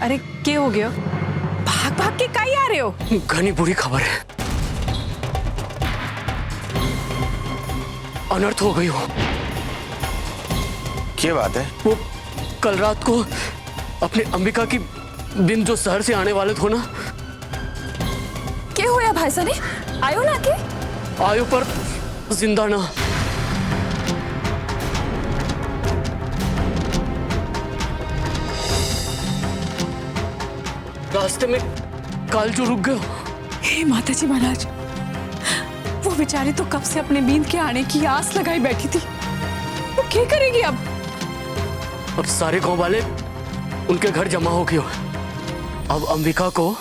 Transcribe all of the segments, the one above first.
अरे क्या हो गया? भाग भाग के काई आ रहे हो? घनी बुरी खबर है, अनर्थ हो गई हो। क्या बात है? वो कल रात को अपने अंबिका की बिन जो शहर से आने वाले थे ना, क्या हुआ भाई साहब ने? आयो ना के? आयो पर जिंदा ना। रास्ते में काल जो रुक गए। हे माता जी महाराज, वो बेचारी तो कब से अपने बींद के आने की आस लगाई बैठी थी। वो क्या करेगी अब? अब सारे गांव वाले उनके घर जमा हो गए। अब अंबिका को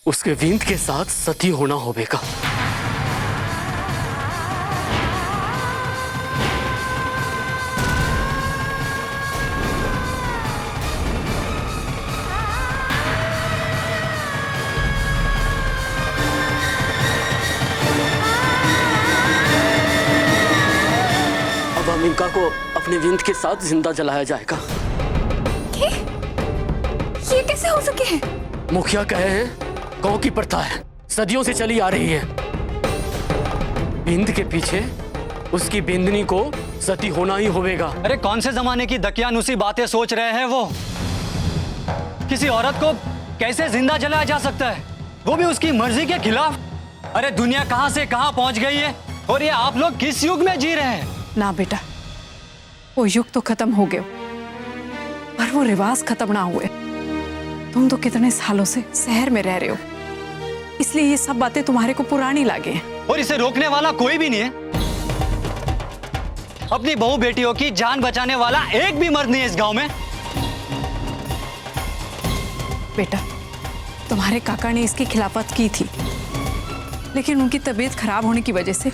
उसके बींद के साथ सती होना होगा। अब अंबिका को अपने बींद के साथ जिंदा जलाया जाएगा। ये कैसे हो सके है? मुखिया कहे हैं, गांव की प्रथा है, सदियों से चली आ रही है। बिंद के पीछे उसकी बिंदनी को सती होना ही होगा। अरे कौन से जमाने की दकियानुसी बातें सोच रहे हैं वो? किसी औरत को कैसे जिंदा जलाया जा सकता है, वो भी उसकी मर्जी के खिलाफ? अरे दुनिया कहां से कहां पहुंच गई है, और ये आप लोग किस युग में जी रहे हैं? ना बेटा, वो युग तो खत्म हो गया, पर वो रिवाज खत्म ना हुए। तुम तो कितने सालों से शहर में रह रहे हो, इसलिए ये सब बातें तुम्हारे को पुरानी लगे हैं। और इसे रोकने वाला कोई भी नहीं है। अपनी बहू बेटियों की जान बचाने वाला एक भी मर्द नहीं है इस गांव में। बेटा, तुम्हारे काका ने इसकी खिलाफत की थी, लेकिन उनकी तबीयत खराब होने की वजह से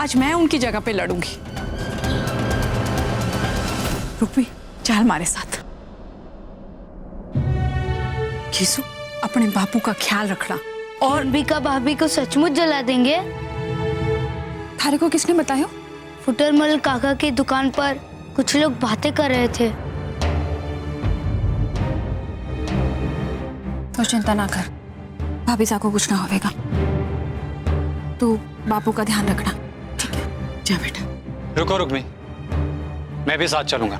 आज मैं उनकी जगह पे लड़ूंगी। रुक्मी, चल हमारे साथ। खीसू, अपने बापू का ख्याल रखना। और अंबिका भाभी को सचमुच जला देंगे? थारे को किसने बताया? फुटरमल काका की दुकान पर कुछ लोग बातें कर रहे थे। तो चिंता ना कर, भाभी साहब को कुछ ना होगा। तू बापू का ध्यान रखना, ठीक है? जा बेटा। रुको रुक्मी, मैं भी साथ चलूंगा।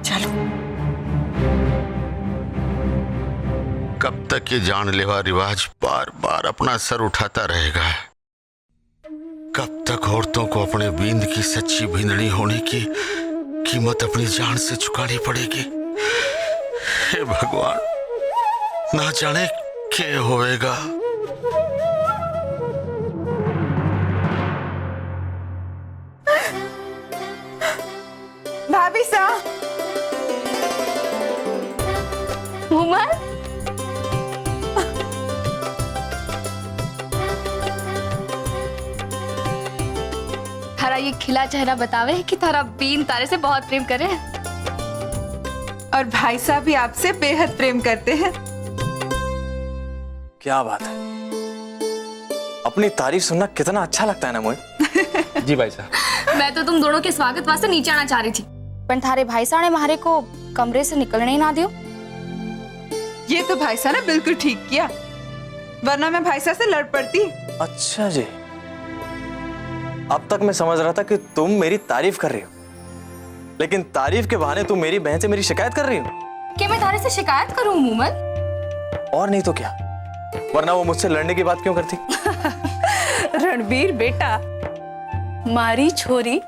चलो। कब तक ये जानलेवा रिवाज बार बार अपना सर उठाता रहेगा? कब तक औरतों को अपने बींद की सच्ची बींदनी होने की कीमत अपनी जान से चुकानी पड़ेगी? हे भगवान, ना जाने क्या होएगा। भाभी साहब, मुमल, थारा ये खिला चेहरा बतावे कि थारा बीन तारे से बहुत प्रेम करे। और भाई साहब भी आपसे बेहद प्रेम करते हैं। क्या बात है, अपनी तारीफ सुनना कितना अच्छा लगता है ना मोहित। जी भाई साहब। मैं तो तुम दोनों के स्वागत वास्ते नीचे आना चाह रही थी, पर थारे भाई साहब ने हमारे को कमरे से निकलने ही ना दियो। ये तो भाई साहब ने बिल्कुल ठीक किया, वरना मैं भाई साहब से लड़ पड़ती। अच्छा जी, अब तक मैं समझ रहा था कि तुम मेरी तारीफ कर रही हो, लेकिन तारीफ के बहाने तुम मेरी बहन से मेरी शिकायत कर रही हो। क्या मैं थारे से शिकायत करूं मूमल? और नहीं तो क्या, वरना वो मुझसे लड़ने की बात क्यों करती? रणबीर बेटा, मारी छोरी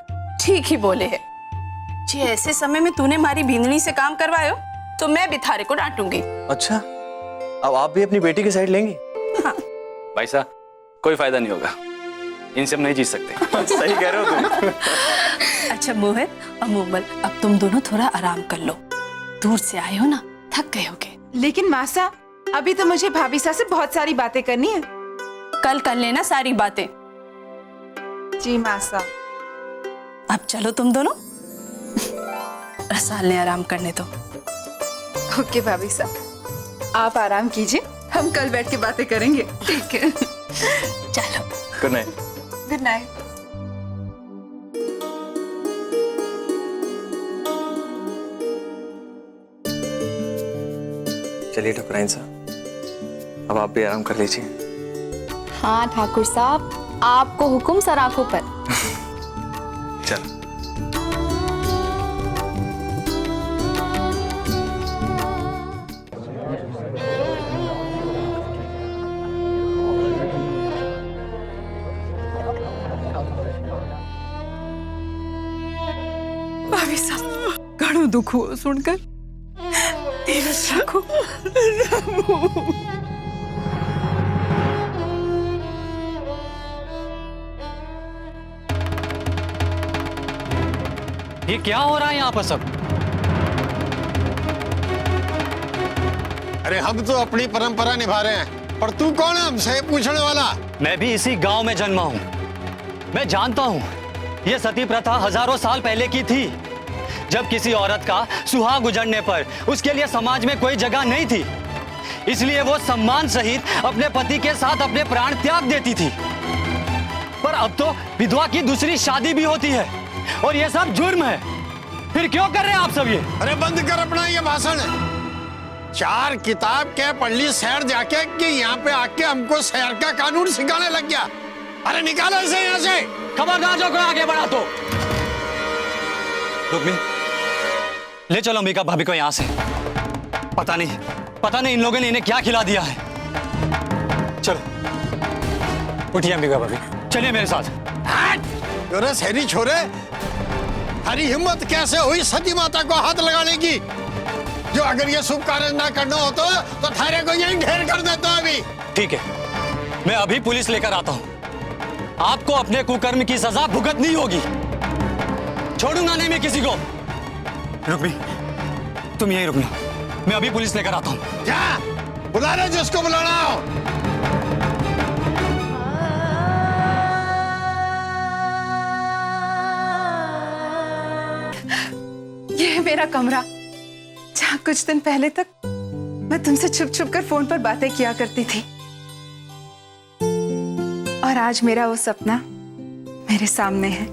ठीक ही बोले है जी। ऐसे समय में तूने मारी बींदनी से काम करवायो तो मैं भी थारे को डांटूंगी। अच्छा, अब आप भी अपनी बेटी की साइड लेंगी? हाँ। भाई साहब, कोई फायदा नहीं होगा, इनसे हम नहीं जीत सकते। सही कह रहे हो तुम। अच्छा मोहित और मूमल, अब तुम दोनों थोड़ा आराम कर लो, दूर से आए हो ना, थक गए होगे। लेकिन मासा, अभी तो मुझे भाभी साहब से बहुत सारी बातें करनी है। कल कर लेना सारी बातें। जी मासा। अब चलो तुम दोनों, रसाल ने आराम करने दो। ओके भाभी साहब, आप आराम कीजिए, हम कल बैठ के बातें करेंगे। ठीक है, चलो। Good night. Good night. चलिए ठकुराइन साहब, अब आप भी आराम कर लीजिए। हाँ ठाकुर साहब, आपको हुक्म सर आंखों पर। चलो। भाभी साहब, घणो दुख हुओ सुनकर। धीरज रखो। ये क्या हो रहा है यहाँ पर सब? अरे हम तो अपनी परंपरा निभा रहे हैं, पर तू कौन है हमसे पूछने वाला? मैं भी इसी गांव में जन्मा हूँ, मैं जानता हूँ ये सती प्रथा हजारों साल पहले की थी, जब किसी औरत का सुहाग गुजरने पर उसके लिए समाज में कोई जगह नहीं थी, इसलिए वो सम्मान सहित अपने पति के साथ अपने प्राण त्याग देती थी। पर अब तो विधवा की दूसरी शादी भी होती है और ये सब जुर्म है। फिर क्यों कर रहे हैं आप सब ये? अरे बंद कर अपना ये भाषण। 4 किताब क्या पढ़ ली शहर जाके कि यहाँ पे आके हमको शहर का कानून सिखाने लग गया। अरे निकालो इसे यहाँ से। खबरदार जो कोई आगे बढ़ा तो। रुक्मी, ले चलो अंबिका भाभी को यहाँ से। पता नहीं इन लोगों ने इन्हें क्या खिला दिया है। चलो उठिए अंबिका भाभी, चलिए मेरे साथ। अरे शहरी छोरे, हरी हिम्मत कैसे हुई सती माता को हाथ लगाने की? जो अगर ये शुभ कार्य ना करना हो तो थारे को यहीं ढेर कर देता अभी। ठीक है, मैं अभी पुलिस लेकर आता हूँ। आपको अपने कुकर्म की सजा भुगतनी होगी। छोड़ूंगा नहीं मैं किसी को। रुक्मी, तुम यहीं रुकना, मैं अभी पुलिस लेकर आता हूँ। जा, बुला रहे जिसको बुलाना हो। ये है मेरा कमरा, जहाँ कुछ दिन पहले तक मैं तुमसे छुप छुप कर फोन पर बातें किया करती थी। और आज मेरा वो सपना मेरे सामने है।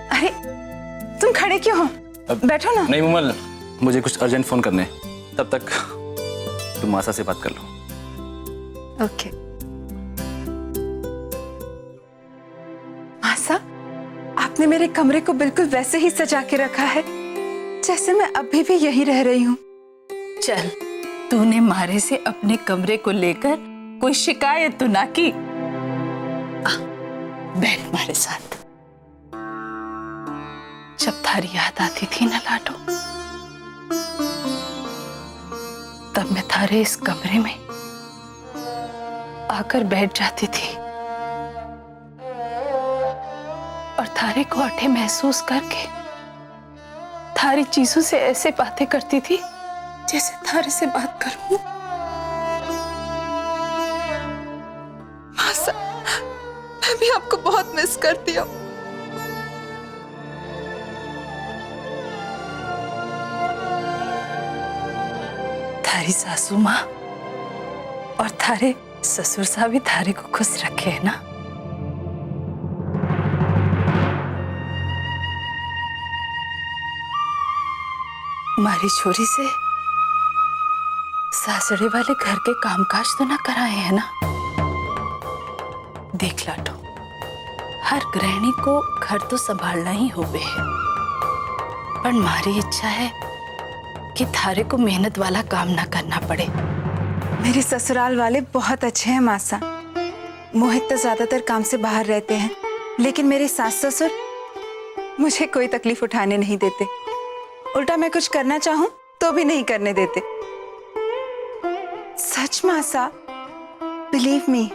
अरे तुम खड़े क्यों हो? बैठो ना। नहीं मुमल, मुझे कुछ अर्जेंट फोन करने हैं। तब तक तुम मासा से बात कर लो। ओके। मासा, आपने मेरे कमरे को बिल्कुल वैसे ही सजा के रखा है जैसे मैं अभी भी यहीं रह रही हूँ। चल, तूने मारे से अपने कमरे को लेकर कोई शिकायत तो ना की? बैठ मारे साथ। जब थारी याद आती थी ना लाडो, तब मैं थारे इस कमरे में आकर बैठ जाती थी और थारे को अठे महसूस करके थारी चीजों से ऐसे बातें करती थी जैसे थारे से बात करूं। मासा, मैं भी आपको बहुत मिस करती हूँ। थारी सासू माँ और थारे ससुर साहब भी थारे को खुश रखे है ना? मारी छोरी से सासरे वाले घर के कामकाज तो ना कराए हैं ना? देख लाडो, हर गृहिणी को घर तो संभालना ही होवे है, पर मारी इच्छा है कि थारे को मेहनत वाला काम ना करना पड़े। मेरे ससुराल वाले बहुत अच्छे हैं मासा। मोहित तो ज्यादातर काम से बाहर रहते हैं, लेकिन मेरे सास ससुर मुझे कोई तकलीफ उठाने नहीं देते। उल्टा मैं कुछ करना चाहूं तो भी नहीं करने देते। सच मासा, बिलीव मी।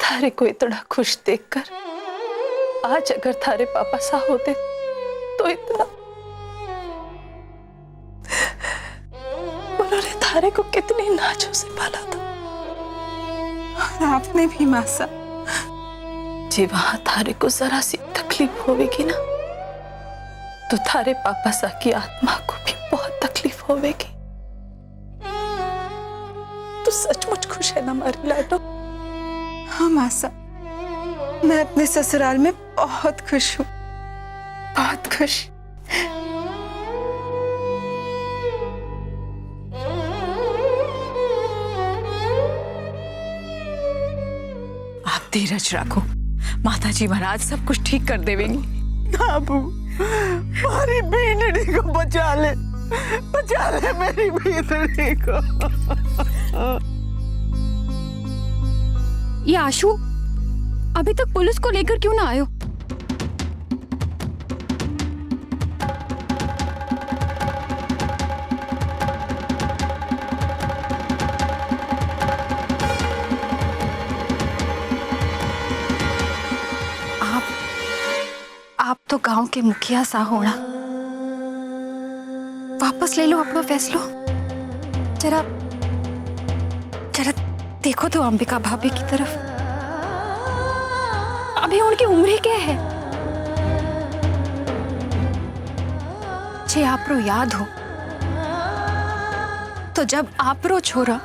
थारे को इतना खुश देखकर आज अगर थारे पापा सा होते तो इतना उन्होंने थारे को कितनी नाजों से पाला था। और आपने भी मासा। जी वहां थारे को जरा सी तकलीफ होगी ना, तो थारे पापा सा की आत्मा को भी बहुत तकलीफ होगी। तो सचमुच खुश है ना हमारी लाडो? हाँ मासा, मैं अपने ससुराल में बहुत खुश हूँ। बहुत खुश। आप धीरज रखो, माता जी महाराज सब कुछ ठीक कर देवेंगी। बाबू, हमारी बीनड़ी को बचा ले मेरी बीनड़ी को। ये आशु अभी तक पुलिस को लेकर क्यों ना आयो? आप तो गांव के मुखिया सा होना, वापस ले लो अपना फैसलो। जरा जरा देखो तो अंबिका भाभी की तरफ। अभी उनकी उम्र क्या है? जे आपरो याद हो तो जब आपरो छोरा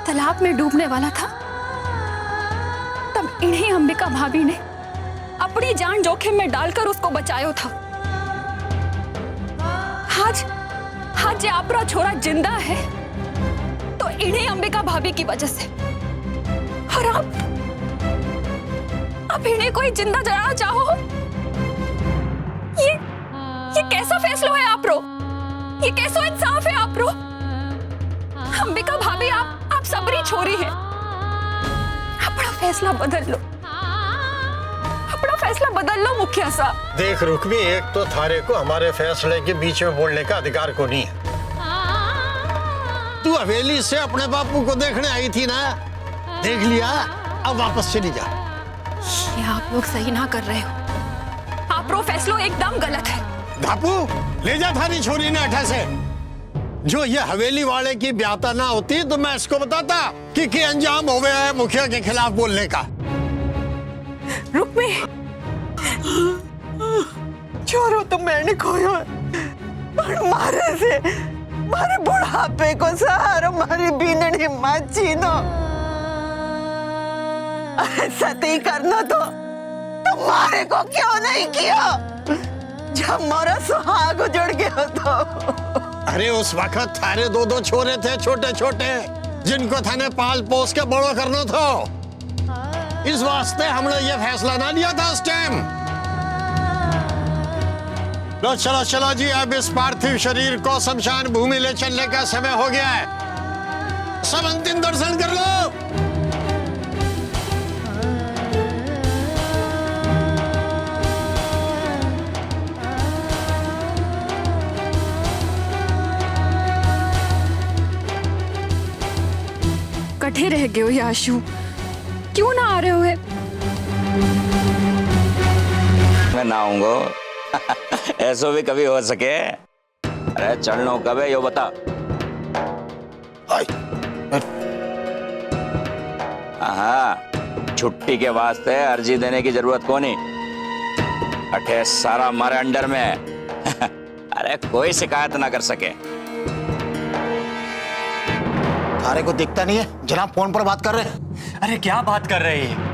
तालाब में डूबने वाला था तब इन्हीं अंबिका भाभी ने अपनी जान जोखिम में डालकर उसको बचाया था। आज आपरा छोरा जिंदा है तो इन्हीं अंबिका भाभी की वजह से। और आप इन्हें कोई जिंदा जलाना चाहो? ये कैसा फैसला है आपरो? ये कैसा इंसाफ है आपरो? अंबिका भाभी आप सबरी छोरी है। अपना फैसला बदल लो, अपना फैसला बदल लो मुखिया साहब। देख रुक्मी, एक तो थारे को हमारे फैसले के बीच में बोलने का अधिकार को नहीं है। तू हवेली से अपने बापू को देखने आई थी ना, देख लिया, अब वापस चली जा। ये आप लोग सही ना कर रहे हो। आपरो फैसलो एकदम गलत है। धापू, ले जा थारी छोरी ने अठा से। जो ये हवेली वाले की ब्याता ना होती तो मैं इसको बताता कि अंजाम हो गया है मुखिया के खिलाफ बोलने का। रुक्मी, छोरो तो मैंने खोयो पर मारे बुढ़ापे को सहारा मारी बीनड़ी माची नो। सती करना तो मारे को क्यों नहीं किया जब मोरा सुहाग उजड़ गया तो? अरे उस वक्त थारे दो छोरे थे छोटे छोटे, जिनको थाने पाल पोस के बड़ो करना था। इस वास्ते हमने ये फैसला ना लिया था उस टाइम। लो चलो जी, अब इस पार्थिव शरीर को शमशान भूमि ले चलने का समय हो गया है। सब अंतिम दर्शन कर लो। कठे रह गए हो याशु, क्यों ना आ रहे हो? मैं ना आऊंगा ऐसो भी कभी हो सके। अरे चलनो कब है यो बता। हाँ, छुट्टी के वास्ते अर्जी देने की जरूरत को नहीं। अठे सारा हमारे अंडर में है। अरे कोई शिकायत ना कर सके। थारे को दिखता नहीं है जनाब, फोन पर बात कर रहे हैं। अरे क्या बात कर रही है?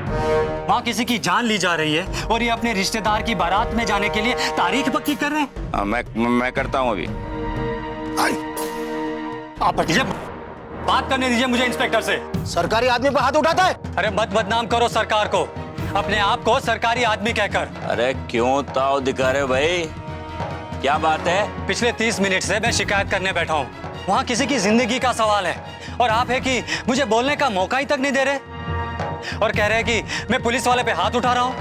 वहाँ किसी की जान ली जा रही है और ये अपने रिश्तेदार की बारात में जाने के लिए तारीख पक्की कर रहे हैं। मैं करता हूँ अभी। आप हटिए, बात करने दीजिए मुझे इंस्पेक्टर से। सरकारी आदमी पर हाथ उठाता है? अरे मत बदनाम करो सरकार को, अपने आप को सरकारी आदमी कहकर। अरे क्यों ताव दिखा रहे भाई, क्या बात है? पिछले 30 मिनट से मैं शिकायत करने बैठा हूँ। वहाँ किसी की जिंदगी का सवाल है और आप है कि मुझे बोलने का मौका ही तक नहीं दे रहे और कह रहे हैं कि मैं पुलिस वाले पे हाथ उठा रहा हूँ।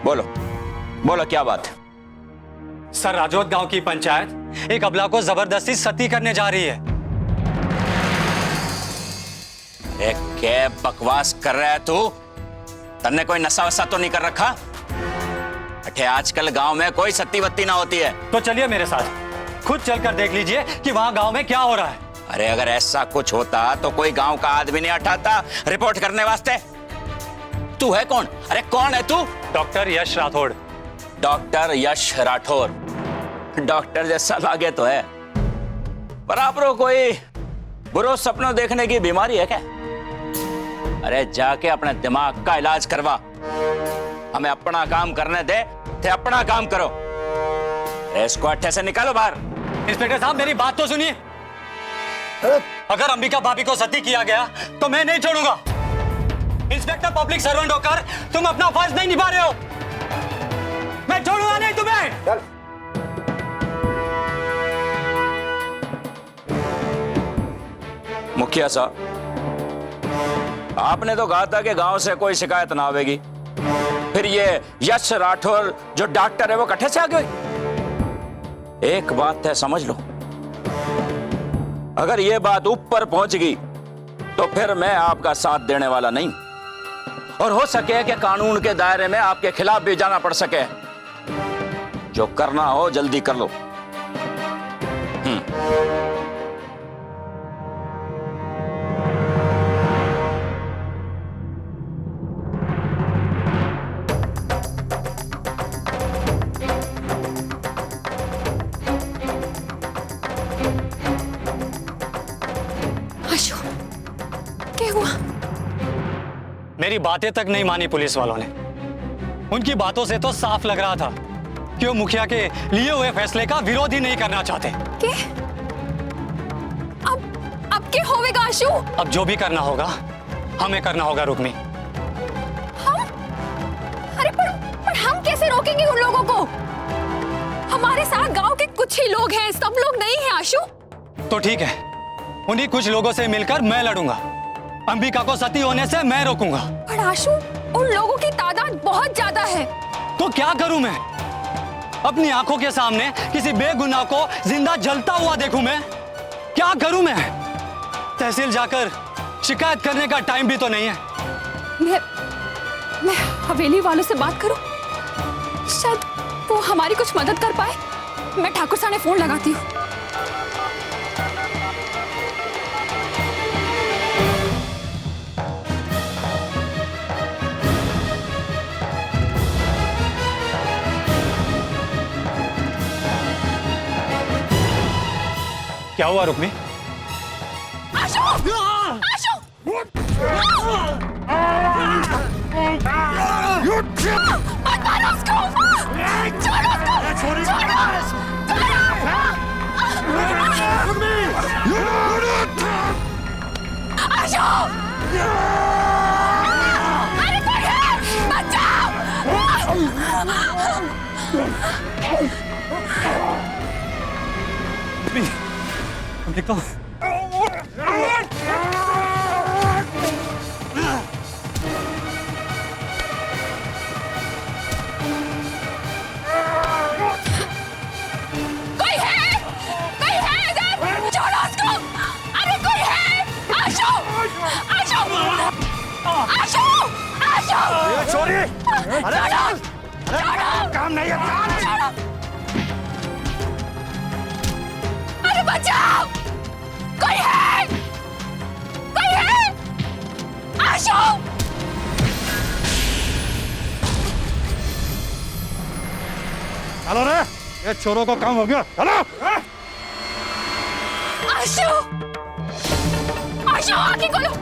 बोलो क्या बात? सर, राजौत गांव की पंचायत एक अबला को जबरदस्ती सती करने जा रही है। क्या बकवास कर रहा है तू? तन्ने कोई नशा वशा तो नहीं कर रखा? अठे आजकल गांव में कोई सती वत्ती ना होती है। तो चलिए मेरे साथ, खुद चलकर देख लीजिए कि वहां गांव में क्या हो रहा है। अरे अगर ऐसा कुछ होता तो कोई गांव का आदमी नहीं हटाता रिपोर्ट करने वास्ते। तू है कौन? अरे कौन है तू? डॉक्टर यश राठौड़। डॉक्टर यश राठौड़? डॉक्टर जैसा लागे तो है, पर आपको कोई बुरे सपनों देखने की बीमारी है क्या? अरे जाके अपने दिमाग का इलाज करवा, हमें अपना काम करने दे, थे अपना काम करो। इसको अट्ठे से निकालो बाहर। इंस्पेक्टर साहब मेरी बात तो सुनिए। अगर अंबिका भाभी को सती किया गया तो मैं नहीं छोड़ूंगा। इंस्पेक्टर पब्लिक सर्वेंट होकर तुम अपना फर्ज नहीं निभा रहे हो। मैं छोड़ूंगा नहीं तुम्हें। चल। मुखिया साहब, आपने तो कहा था कि गांव से कोई शिकायत ना आवेगी, फिर ये यश राठौर जो डॉक्टर है वो कट्ठे से आ गए। एक बात है समझ लो, अगर ये बात ऊपर पहुंच गई तो फिर मैं आपका साथ देने वाला नहीं, और हो सके कि कानून के दायरे में आपके खिलाफ भी जाना पड़ सके। जो करना हो जल्दी कर लो। आशु, क्या हुआ? मेरी बातें तक नहीं मानी पुलिस वालों ने। उनकी बातों से तो साफ लग रहा था कि वो मुखिया के लिए हुए फैसले का विरोध ही नहीं करना चाहते। के? अब क्या होगा आशु? अब जो भी करना होगा हमें करना होगा रुक्मी। हम? अरे पर हम कैसे रोकेंगे उन लोगों को? हमारे साथ गांव के कुछ ही लोग हैं, सब लोग नहीं हैं आशु। तो ठीक है, उन्हीं कुछ लोगों से मिलकर मैं लड़ूंगा। अंबिका को सती होने से मैं रोकूंगा। पर आशु, उन लोगों की तादाद बहुत ज्यादा है। तो क्या करूं मैं? अपनी आंखों के सामने किसी बेगुनाह को जिंदा जलता हुआ देखूं मैं? क्या करूं मैं? तहसील जाकर शिकायत करने का टाइम भी तो नहीं है। मैं हवेली वालों से बात करूं, शायद वो हमारी कुछ मदद कर पाए। मैं ठाकुर साहब ने फोन लगाती हूँ। क्या हुआ रुक्मी? आशु! आशु! मत मारो उसको! छोड़ो उसको! छोड़ो! आशु! अरे कोई है! बचाओ! देखो कोई है? कोई है इधर? छोड़ो उसको! अरे कोई है! आशु! आशु! आशु! आशु! छोड़िए! छोड़ो! काम नहीं है, काम छोड़ो! अरे बचाओ! कोई है? कोई है? आशु! चलो रे, ये चोरों को काम हो गया। चलो! आशु! आशु, आगे खोलो!